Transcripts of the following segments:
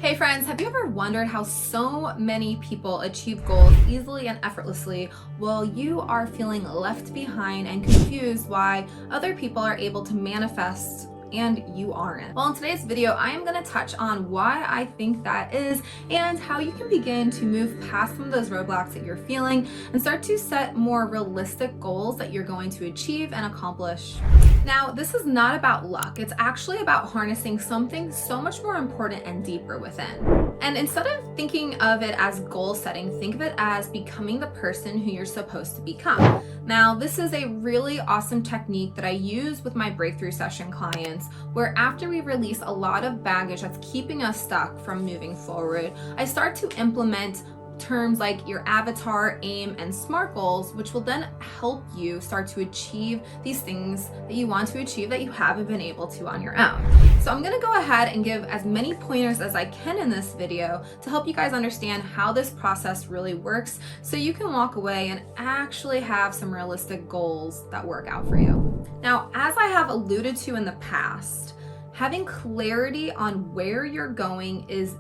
Hey friends, have you ever wondered how so many people achieve goals easily and effortlessly while you are feeling left behind and confused why other people are able to manifest and you aren't? Well, in today's video, I am going to touch on why I think that is and how you can begin to move past some of those roadblocks that you're feeling and start to set more realistic goals that you're going to achieve and accomplish. Now, this is not about luck. It's actually about harnessing something so much more important and deeper within. And instead of thinking of it as goal setting, think of it as becoming the person who you're supposed to become. Now, this is a really awesome technique that I use with my breakthrough session clients, where after we release a lot of baggage that's keeping us stuck from moving forward, I start to implement terms like your avatar, aim, and SMART goals, which will then help you start to achieve these things that you want to achieve that you haven't been able to on your own. So I'm gonna go ahead and give as many pointers as I can in this video to help you guys understand how this process really works so you can walk away and actually have some realistic goals that work out for you. Now, as I have alluded to in the past, having clarity on where you're going is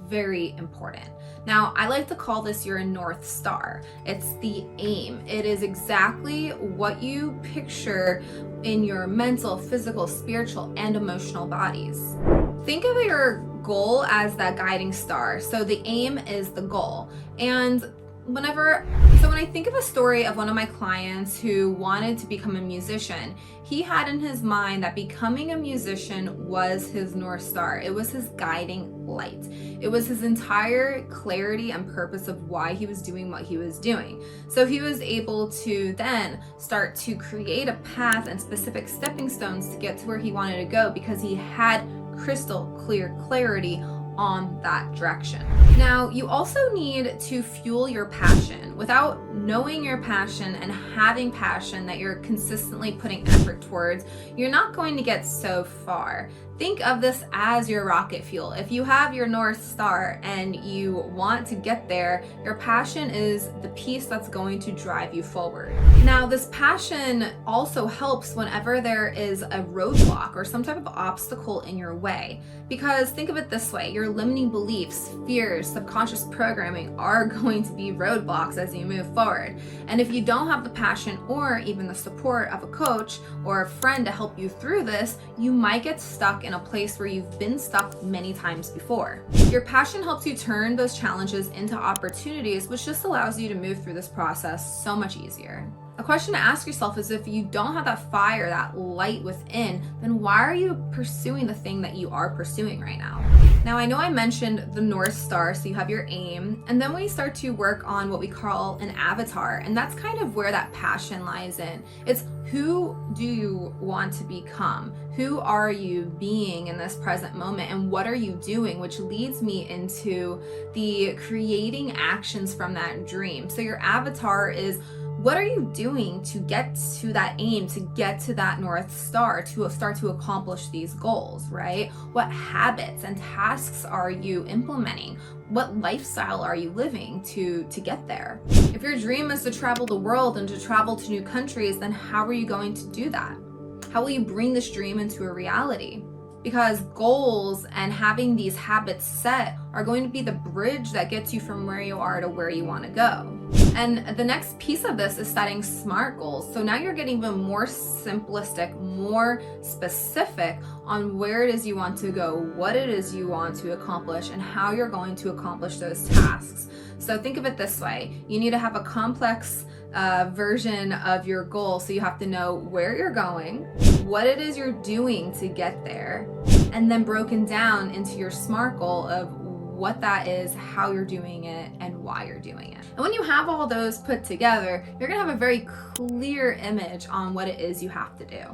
very important. Now, I like to call this your North Star. It's the aim. It is exactly what you picture in your mental, physical, spiritual, and emotional bodies. Think of your goal as that guiding star. So the aim is the goal. And when I think of a story of one of my clients who wanted to become a musician, he had in his mind that becoming a musician was his North Star. It was his guiding light. It was his entire clarity and purpose of why he was doing what he was doing. So he was able to then start to create a path and specific stepping stones to get to where he wanted to go because he had crystal clear clarity on that direction. Now, you also need to fuel your passion. Without knowing your passion and having passion that you're consistently putting effort towards, you're not going to get so far. Think of this as your rocket fuel. If you have your North Star and you want to get there, your passion is the piece that's going to drive you forward. Now, this passion also helps whenever there is a roadblock or some type of obstacle in your way. Because think of it this way, your limiting beliefs, fears, subconscious programming are going to be roadblocks as you move forward. And if you don't have the passion or even the support of a coach or a friend to help you through this, you might get stuck in a place where you've been stuck many times before. Your passion helps you turn those challenges into opportunities, which just allows you to move through this process so much easier. A question to ask yourself is, if you don't have that fire, that light within, then why are you pursuing the thing that you are pursuing right now? Now, I know I mentioned the North Star, so you have your aim, and then we start to work on what we call an avatar, and that's kind of where that passion lies in. It's who do you want to become? Who are you being in this present moment, and what are you doing? Which leads me into the creating actions from that dream. So your avatar is, what are you doing to get to that aim, to get to that North Star, to start to accomplish these goals, right? What habits and tasks are you implementing? What lifestyle are you living to get there? If your dream is to travel the world and to travel to new countries, then how are you going to do that? How will you bring this dream into a reality? Because goals and having these habits set are going to be the bridge that gets you from where you are to where you want to go. And the next piece of this is setting SMART goals. So now you're getting even more simplistic, more specific on where it is you want to go, what it is you want to accomplish, and how you're going to accomplish those tasks. So think of it this way. You need to have a complex version of your goal. So you have to know where you're going, what it is you're doing to get there, and then broken down into your SMART goal of what that is, how you're doing it, and why you're doing it. And when you have all those put together, you're gonna have a very clear image on what it is you have to do.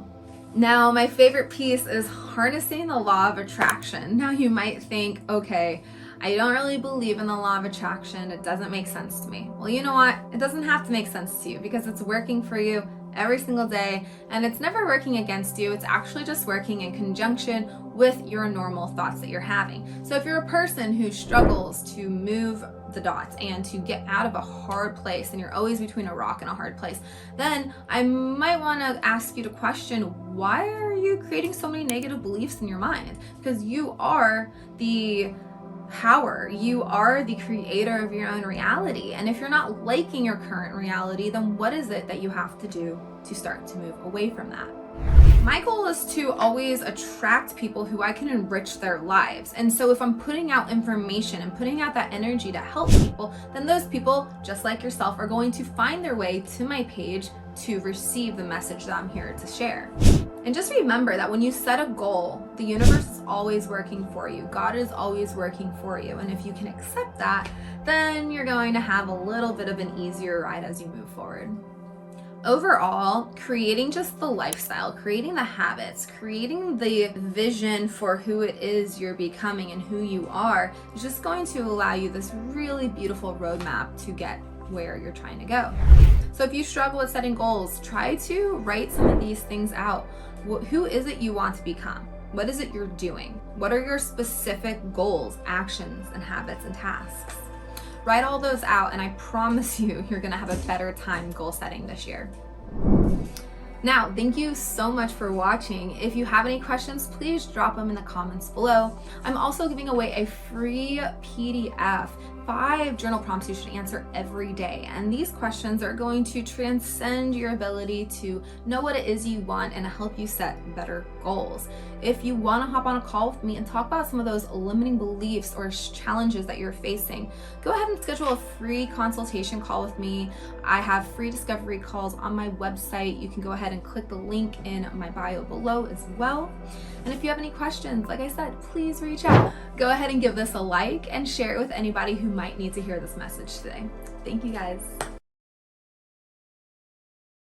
Now, my favorite piece is harnessing the law of attraction. Now you might think, okay, I don't really believe in the law of attraction. It doesn't make sense to me. Well, you know what? It doesn't have to make sense to you because it's working for you every single day, and it's never working against you. It's actually just working in conjunction with your normal thoughts that you're having. So if you're a person who struggles to move the dots and to get out of a hard place, and you're always between a rock and a hard place, then I might want to ask you to question, why are you creating so many negative beliefs in your mind? Because you are the power. You are the creator of your own reality. And if you're not liking your current reality, then what is it that you have to do to start to move away from that? My goal is to always attract people who I can enrich their lives. And so if I'm putting out information and putting out that energy to help people, then those people, just like yourself, are going to find their way to my page to receive the message that I'm here to share. And just remember that when you set a goal, the universe is always working for you. God is always working for you. And if you can accept that, then you're going to have a little bit of an easier ride as you move forward. Overall, creating just the lifestyle, creating the habits, creating the vision for who it is you're becoming and who you are is just going to allow you this really beautiful roadmap to get where you're trying to go. So if you struggle with setting goals, try to write some of these things out. Who is it you want to become? What is it you're doing? What are your specific goals, actions, and habits and tasks? Write all those out, and I promise you, you're gonna have a better time goal setting this year. Now, thank you so much for watching. If you have any questions, please drop them in the comments below. I'm also giving away a free PDF, 5 journal prompts you should answer every day. And these questions are going to transcend your ability to know what it is you want and help you set better goals. If you want to hop on a call with me and talk about some of those limiting beliefs or challenges that you're facing, go ahead and schedule a free consultation call with me. I have free discovery calls on my website. You can go ahead and click the link in my bio below as well. And if you have any questions, like I said, please reach out. Go ahead and give this a like and share it with anybody who might need to hear this message today. Thank you guys.